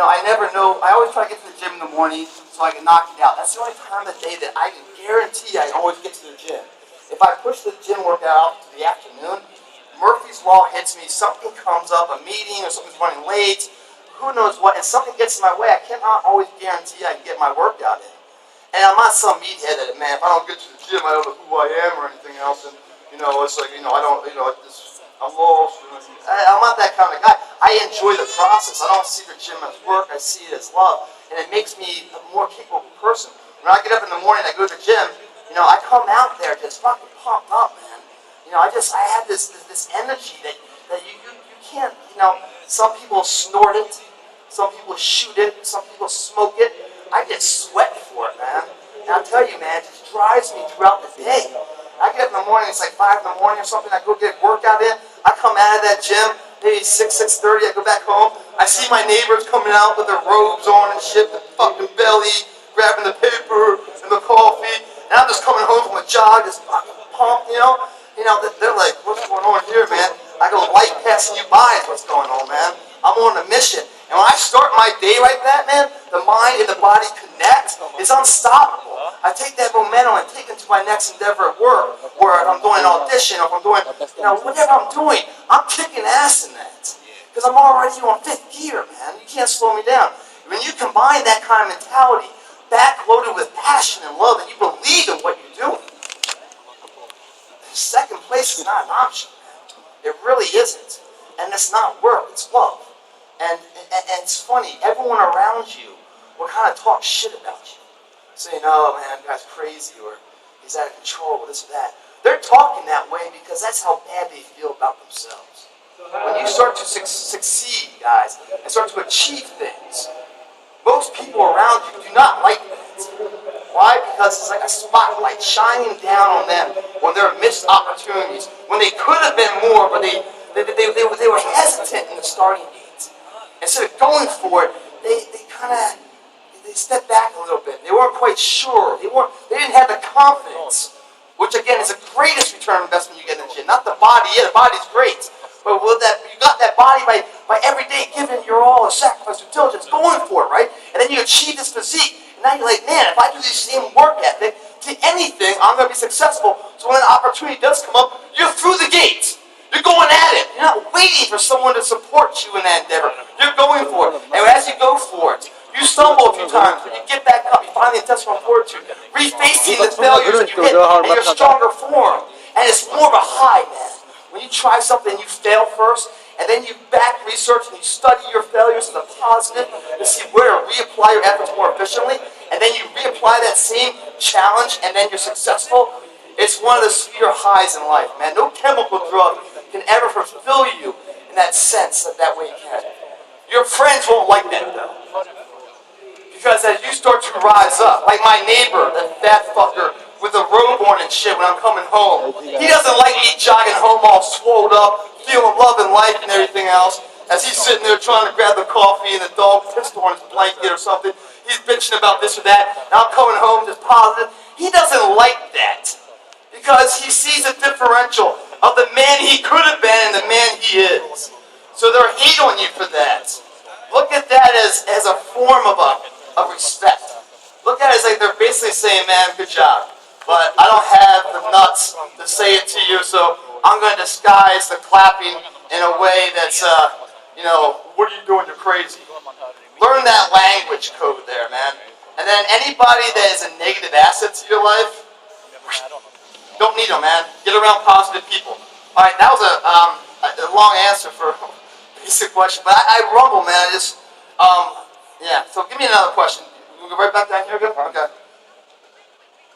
I never know. I always try to get to the gym in the morning so I can knock it out. That's the only time of the day that I can guarantee I always get to the gym. If I push the gym workout to the afternoon, Murphy's Law hits me. Something comes up, a meeting or something's running late, who knows what, and something gets in my way. I cannot always guarantee I can get my workout in. And I'm not some meathead that, man, if I don't get to the gym, I don't know who I am or anything else. And, it's like, I don't, I'm lost. I'm not that kind of guy. I enjoy the process. I don't see the gym as work. I see it as love. And it makes me a more capable person. When I get up in the morning and I go to the gym, I come out there just fucking pumped up, man. I have this energy that you can't, some people snort it, some people shoot it, some people smoke it. I get sweat for it, man. And I'll tell you, man, it just drives me throughout the day. I get up in the morning, it's like 5 in the morning or something, I go get a workout in, I come out of that gym, maybe 6:30, I go back home, I see my neighbors coming out with their robes on and shit, the fucking belly, grabbing the paper and the coffee, and I'm just coming home from a jog, just fucking pumped, they're like, what's going on here, man? I go, light passing you by is what's going on, man. I'm on a mission. And when I start my day like that, man, the mind and the body connect. It's unstoppable. I take that momentum and take it to my next endeavor at work, or if I'm doing an audition, or if I'm doing, whatever I'm doing, I'm kicking ass in that. Because I'm already on 5th gear, man. You can't slow me down. When you combine that kind of mentality, backloaded with passion and love, and you believe in what you're doing, second place is not an option, man. It really isn't. And it's not work, it's love. And it's funny, everyone around you will kind of talk shit about you. Saying, oh man, that guy's crazy, or he's out of control, or this or that. They're talking that way because that's how bad they feel about themselves. When you start to succeed, guys, and start to achieve things, most people around you do not like that. Why? Because it's like a spotlight shining down on them when there are missed opportunities, when they could have been more, but they were hesitant in the starting gate. Instead of going for it, they stepped back a little bit. They weren't quite sure. They didn't have the confidence, which again is the greatest return on investment you get in the gym. Not the body. Yeah, the body's great, but you got that body by every day giving your all, a sacrifice, due diligence, going for it, right? And then you achieve this physique. And now you're like, man, if I do this same work ethic to anything, I'm going to be successful. So when an opportunity does come up, you're through the gate. You're going at it. You're not waiting for someone to support you in that endeavor. You're going for it. And as you go for it, you stumble a few times, but you get back up. You find the intestinal fortitude, refacing the failures that you hit in your stronger form. And it's more of a high, man. When you try something and you fail first, and then you back research and you study your failures as a positive to see where to reapply your efforts more efficiently, and then you reapply that same challenge and then you're successful, it's one of the sweeter highs in life, man. No chemical drug can ever fulfill you in that sense that way you can. Your friends won't like that, though. Because as you start to rise up, like my neighbor, that fat fucker with the robe on and shit when I'm coming home, he doesn't like me jogging home all swolled up, feeling love and life and everything else, as he's sitting there trying to grab the coffee and the dog pissed on his blanket or something. He's bitching about this or that, and I'm coming home just positive. He doesn't like that, because he sees a differential of the man he could have been and the man he is. So they're hate on you for that. Look at that as a form of respect. Look at it as like they're basically saying, man, good job, but I don't have the nuts to say it to you, so I'm going to disguise the clapping in a way that's, what are you doing? You're crazy. Learn that language code there, man. And then anybody that is a negative asset to your life, don't need them, man. Get around positive people. All right, that was a long answer for a basic question, but I rumble, man. I just, yeah. So give me another question. We'll go right back down here again? Okay.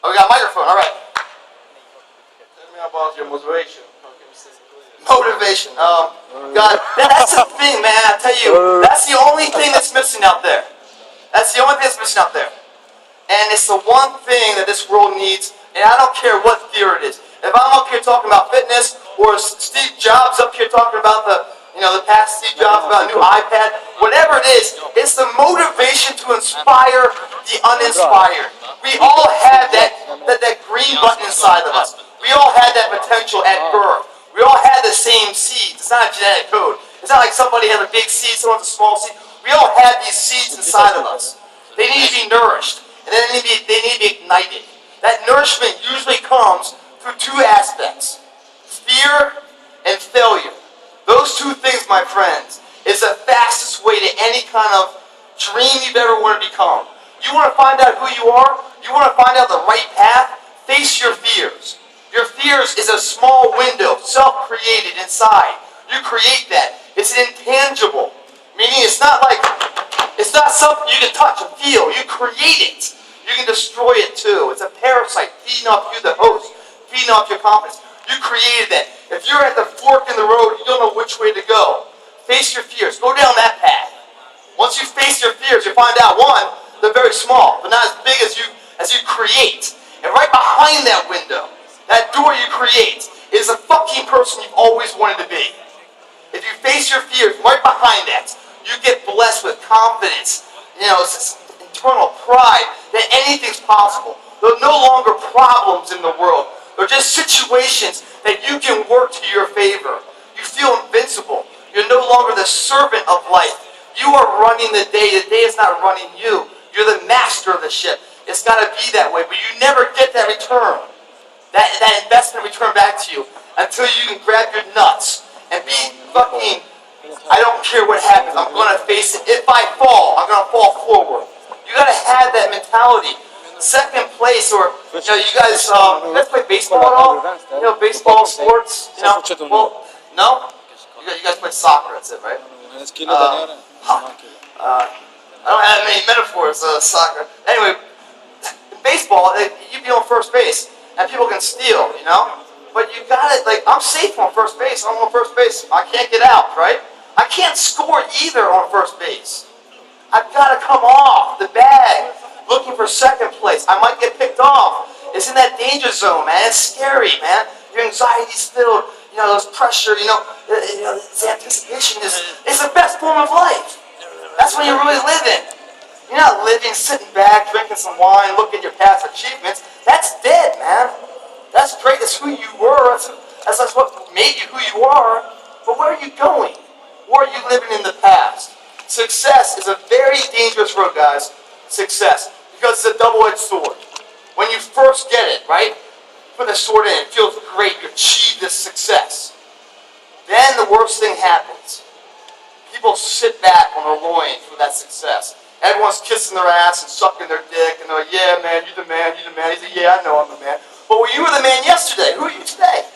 Oh, we got a microphone. All right. Tell me about your motivation. Motivation. God, that's the thing, man. I tell you, that's the only thing that's missing out there. That's the only thing that's missing out there. And it's the one thing that this world needs, and I don't care what theory it is. If I'm up here talking about fitness, or Steve Jobs up here talking about the past Steve Jobs about a new iPad, whatever it is, it's the motivation to inspire the uninspired. We all had that green button inside of us. We all had that potential at birth. We all had the same seeds. It's not a genetic code. It's not like somebody has a big seed, someone has a small seed. We all have these seeds inside of us. They need to be nourished, and then they need to be ignited. That nourishment usually comes through two aspects: fear and failure. Those two things, my friends, is the fastest way to any kind of dream you've ever wanted to become. You want to find out who you are? You want to find out the right path? Face your fears. Your fears is a small window, self-created inside. You create that. It's intangible. Meaning it's not something you can touch and feel. You create it. You can destroy it too. It's a parasite feeding off you, the host, feeding off your confidence. You created that. If you're at the fork in the road, you don't know which way to go. Face your fears. Go down that path. Once you face your fears, you find out, one, they're very small, but not as big as you create. And right behind that window, that door you create, is a fucking person you've always wanted to be. If you face your fears, right behind that, you get blessed with confidence. It's this internal pride that anything's possible. There are no longer problems in the world. They're just situations that you can work to your favor. You feel invincible. You're no longer the servant of life. You are running the day. The day is not running you. You're the master of the ship. It's got to be that way, but you never get that return. That investment return back to you until you can grab your nuts and be fucking, I don't care what happens, I'm going to face it. If I fall, I'm going to fall forward. You got to have that mentality. Second place, or, you guys play baseball at all? Baseball, sports, well, no? You guys play soccer, that's it, right? I don't have many metaphors, soccer. Anyway, in baseball, you'd be on first base, and people can steal, But you got it, I'm safe on first base. I'm on first base. I can't get out, right? I can't score either on first base. I've got to come off the bag looking for second place. I might get picked off. It's in that danger zone, man. It's scary, man. Your anxiety's filled. There's pressure, this anticipation is the best form of life. That's when you're really living. You're not living, sitting back, drinking some wine, looking at your past achievements. That's dead, man. That's great. That's who you were. That's what made you who you are. But where are you going? Where are you living in the past? Success is a very dangerous road, guys. Success. Because it's a double-edged sword. When you first get it, right? Put the sword in, it feels great. You achieve this success. Then the worst thing happens. People sit back on their loins for that success. Everyone's kissing their ass and sucking their dick, and they're like, yeah, man, you're the man, you're the man. He's like, yeah, I know I'm the man. But when you were the man yesterday, who are you today?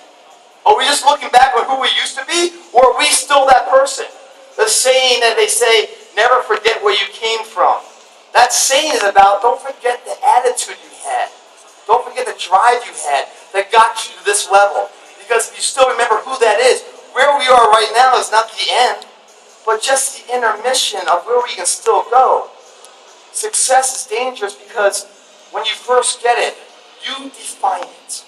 Are we just looking back on who we used to be, or are we still that person? The saying that they say, never forget where you came from. That saying is about, don't forget the attitude you had. Don't forget the drive you had that got you to this level. Because if you still remember who that is, where we are right now is not the end, but just the intermission of where we can still go. Success is dangerous because when you first get it, you define it.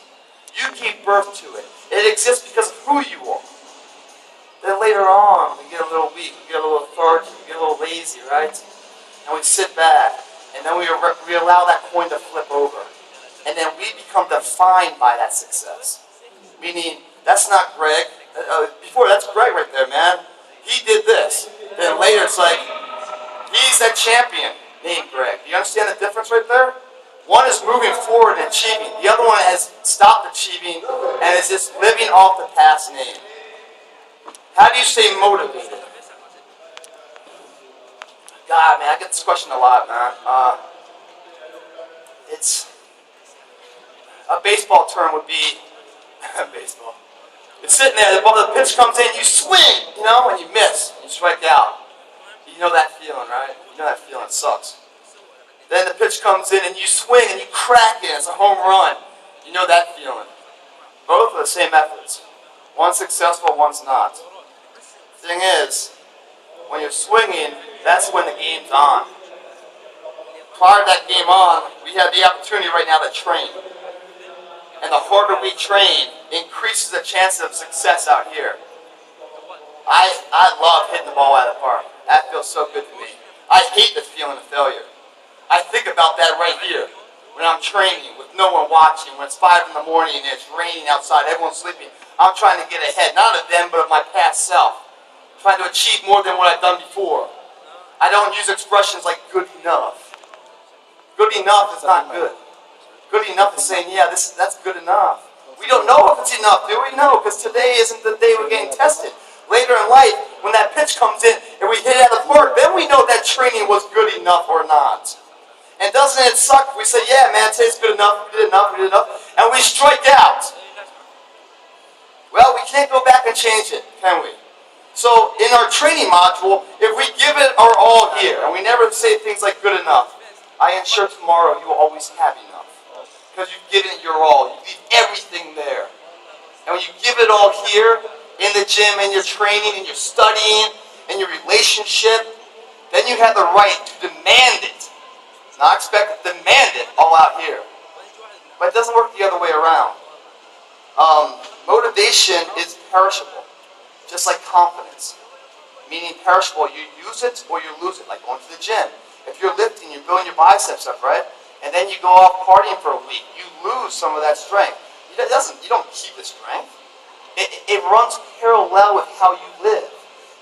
You give birth to it. It exists because of who you are. Then later on, we get a little weak, we get a little lethargic, we get a little lazy, right? And we sit back, and then we allow that coin to flip over. And then we become defined by that success. Meaning, that's not Greg. Before, that's Greg right there, man. He did this. Then later, it's like, he's that champion named Greg. Do you understand the difference right there? One is moving forward and achieving. The other one has stopped achieving and is just living off the past name. How do you stay motivated? God, man, I get this question a lot, man. It's a baseball term would be baseball. It's sitting there, the pitch comes in, you swing, and you miss, you strike out. You know that feeling, right? You know that feeling, it sucks. Then the pitch comes in and you swing and you crack it, it's a home run. You know that feeling. Both are the same efforts. One's successful, one's not. The thing is, when you're swinging, that's when the game's on. Prior to that game on, we have the opportunity right now to train. And the harder we train, increases the chances of success out here. I love hitting the ball out of the park. That feels so good to me. I hate the feeling of failure. I think about that right here. When I'm training with no one watching, when it's 5 in the morning and it's raining outside, everyone's sleeping. I'm trying to get ahead, not of them, but of my past self. Trying to achieve more than what I've done before. I don't use expressions like good enough. Good enough is not good. Good enough is saying, yeah, that's good enough. We don't know if it's enough, do we? No, because today isn't the day we're getting tested. Later in life, when that pitch comes in and we hit it out of the park, then we know that training was good enough or not. And doesn't it suck if we say, yeah, man, today's good enough, we did enough, and we strike out? Well, we can't go back and change it, can we? So in our training module, if we give it our all here, and we never say things like good enough, I ensure tomorrow you will always have enough. Because you've given it your all. You leave everything there. And when you give it all here, in the gym, in your training, in your studying, in your relationship, then you have the right to demand it. Not expect to demand it all out here. But it doesn't work the other way around. Motivation is perishable. Just like confidence. Meaning perishable, you use it or you lose it, like going to the gym. If you're lifting, you're building your biceps up, right? And then you go off partying for a week, you lose some of that strength. You don't keep the strength. It runs parallel with how you live.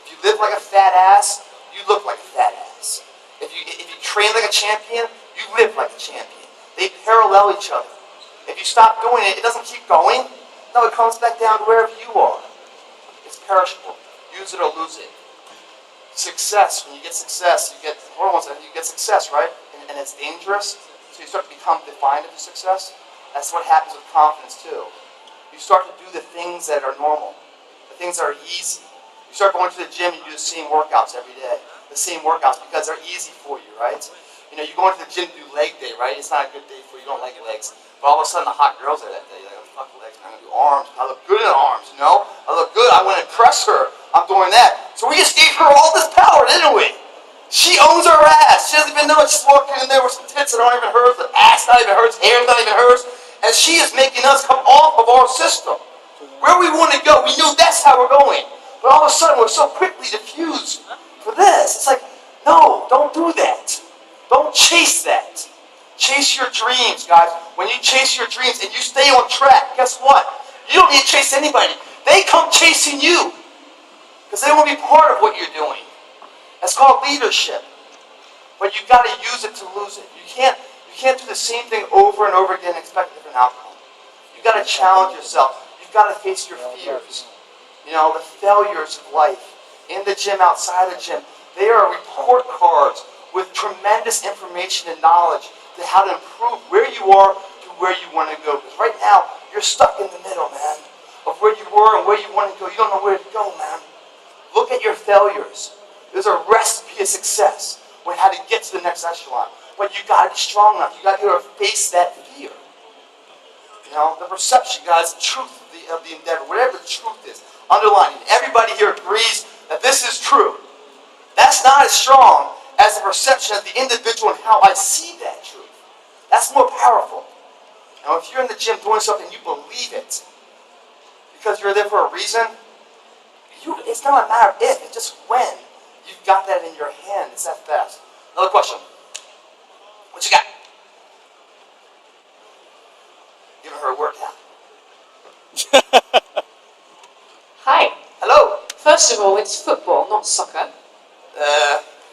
If you live like a fat ass, you look like a fat ass. If you train like a champion, you live like a champion. They parallel each other. If you stop doing it, it doesn't keep going. No, it comes back down to wherever you are. It's perishable. Use it or lose it. Success. When you get success, you get hormones and you get success, right? And it's dangerous. So you start to become defined of your success. That's what happens with confidence too. You start to do the things that are normal, the things that are easy. You start going to the gym and you do the same workouts every day, the same workouts because they're easy for you, right? You know, you go into the gym to do leg day, right? It's not a good day for you. You don't like your legs, but all of a sudden the hot girls are that day. You're like, fuck legs, I'm gonna do arms. I look good in arms, you know. I look good. I want to impress her. I'm doing that. So we just gave her all this power, didn't we? She owns her ass. She doesn't even know it. She's walking in there with some tits that aren't even hers, the ass not even hers, hair not even hers. And she is making us come off of our system. Where we want to go, we knew that's how we're going. But all of a sudden, we're so quickly diffused for this. It's like, no, don't do that. Don't chase that. Chase your dreams, guys. When you chase your dreams and you stay on track, guess what? You don't need to chase anybody. They come chasing you. Because they want to be part of what you're doing. That's called leadership. But you've got to use it to lose it. You can't do the same thing over and over again and expect a different outcome. You've got to challenge yourself. You've got to face your fears. You know, the failures of life. In the gym, outside the gym. They are report cards with tremendous information and knowledge to how to improve where you are to where you want to go. Because right now, you're stuck in the middle, man, of where you were and where you want to go. You don't know where to go, man. Look at your failures. There's a recipe of success on how to get to the next echelon. But you got to be strong enough. You got to be able to face that fear. You know, the perception, guys, the truth of the endeavor, whatever the truth is, underlining. Everybody here agrees that this is true. That's not as strong as the perception of the individual and how I see that truth. That's more powerful. Now, if you're in the gym doing something, you believe it because you're there for a reason. It's not a matter of if, it's just when. You've got that in your hand. It's that fast. Another question. What you got? Giving her a workout. Hi. Hello. First of all, it's football, not soccer.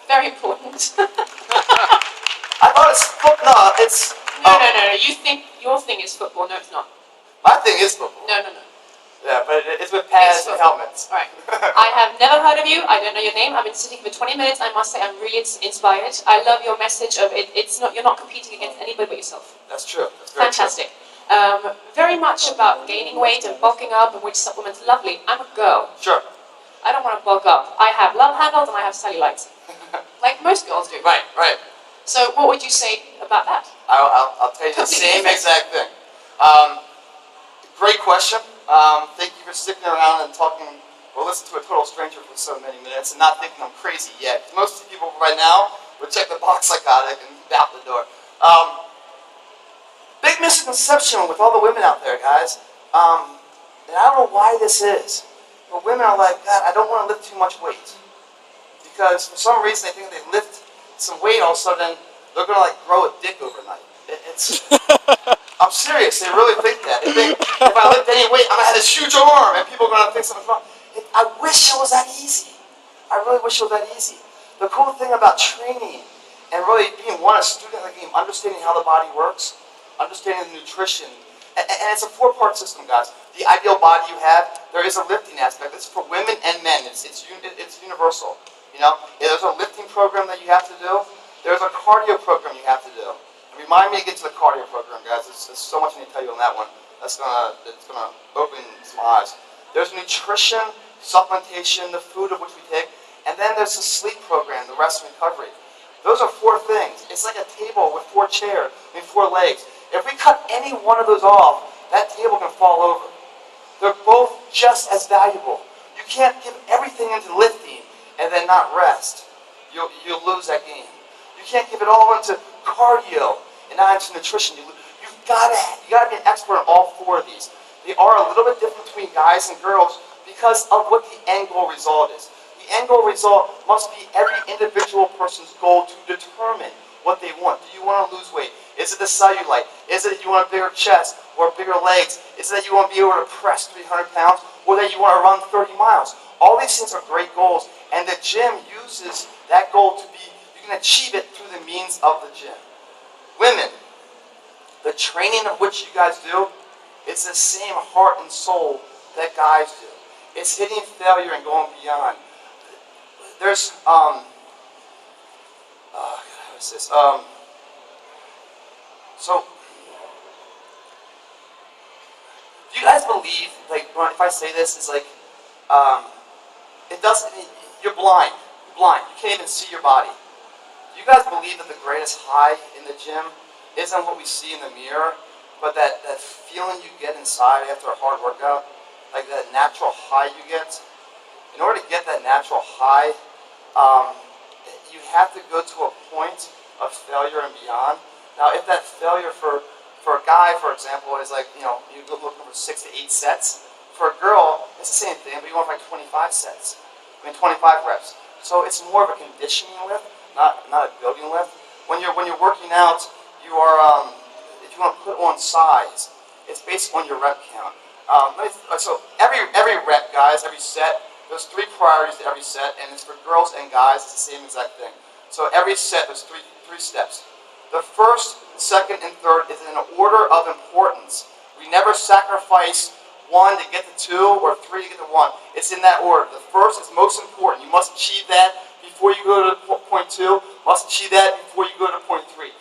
Very important. I thought it's football. No, it's... No. You think your thing is football. No, it's not. My thing is football. No. Yeah, but it's with pads and helmets. All right. I have never heard of you. I don't know your name. I've been sitting for 20 minutes. I must say I'm really inspired. I love your message of it. It's not, you're not competing against anybody but yourself. That's true. That's very fantastic. True. Very much about gaining weight and bulking up and which supplements. Lovely. I'm a girl. Sure. I don't want to bulk up. I have love handles and I have cellulite. Like most girls do. Right. So what would you say about that? I'll tell you the same exact thing. Great question. Thank you for sticking around and talking or listening to a total stranger for so many minutes and not thinking I'm crazy yet. Most people right now would check the box psychotic and be out the door. Big misconception with all the women out there, guys. And I don't know why this is, but women are like, God, I don't want to lift too much weight. Because for some reason they think they lift some weight, all of a sudden they're going to like grow a dick overnight. I'm serious, they really think that. They think if I lift any weight, I'm going to have this huge arm and people are going to think something's wrong. I wish it was that easy. I really wish it was that easy. the cool thing about training and really being a student of the game, understanding how the body works, understanding the nutrition, and it's a 4-part system, guys. The ideal body you have, there is a lifting aspect. It's for women and men. It's universal. There's a lifting program that you have to do. There's a cardio program you have to do. And remind me to get to the cardio program, guys. There's so much I need to tell you on that one. It's gonna open some eyes. There's nutrition, supplementation, the food of which we take, and then there's the sleep program, the rest and recovery. Those are 4 things. It's like a table with 4 chairs, 4 legs. If we cut any one of those off, that table can fall over. They're both just as valuable. You can't give everything into lifting and then not rest. You'll lose that game. You can't give it all into cardio and not into nutrition. You've got to be an expert in all 4 of these. They are a little bit different between guys and girls because of what the end goal result is. The end goal result must be every individual person's goal to determine what they want. Do you want to lose weight? Is it the cellulite? Is it you want a bigger chest or bigger legs? Is it that you want to be able to press 300 pounds or that you want to run 30 miles? All these things are great goals, and the gym uses that goal to be, you can achieve it through the means of the gym. Women, the training of which you guys do, it's the same heart and soul that guys do. It's hitting failure and going beyond. There's, what's this? So, do you guys believe, like, if I say this, it's like, it doesn't, you're blind. You're blind. You can't even see your body. Do you guys believe that the greatest high in the gym isn't what we see in the mirror, but that feeling you get inside after a hard workout? Like that natural high you get? In order to get that natural high, you have to go to a point of failure and beyond. Now, if that failure for a guy, for example, is like, you go looking for 6 to 8 sets. For a girl, it's the same thing, but you want like 25 sets. 25 reps. So it's more of a conditioning lift, not a building lift. When you're working out, you are, if you want to put on size, it's based on your rep count. So every rep, guys, every set, there's 3 priorities to every set, and it's for girls and guys, it's the same exact thing. So every set, there's three steps. The first, second, and third is in an order of importance. We never sacrifice 1 to get to 2 or 3 to get to 1. It's in that order. The first is most important. You must achieve that before you go to point 2. Must achieve that before you go to point 3.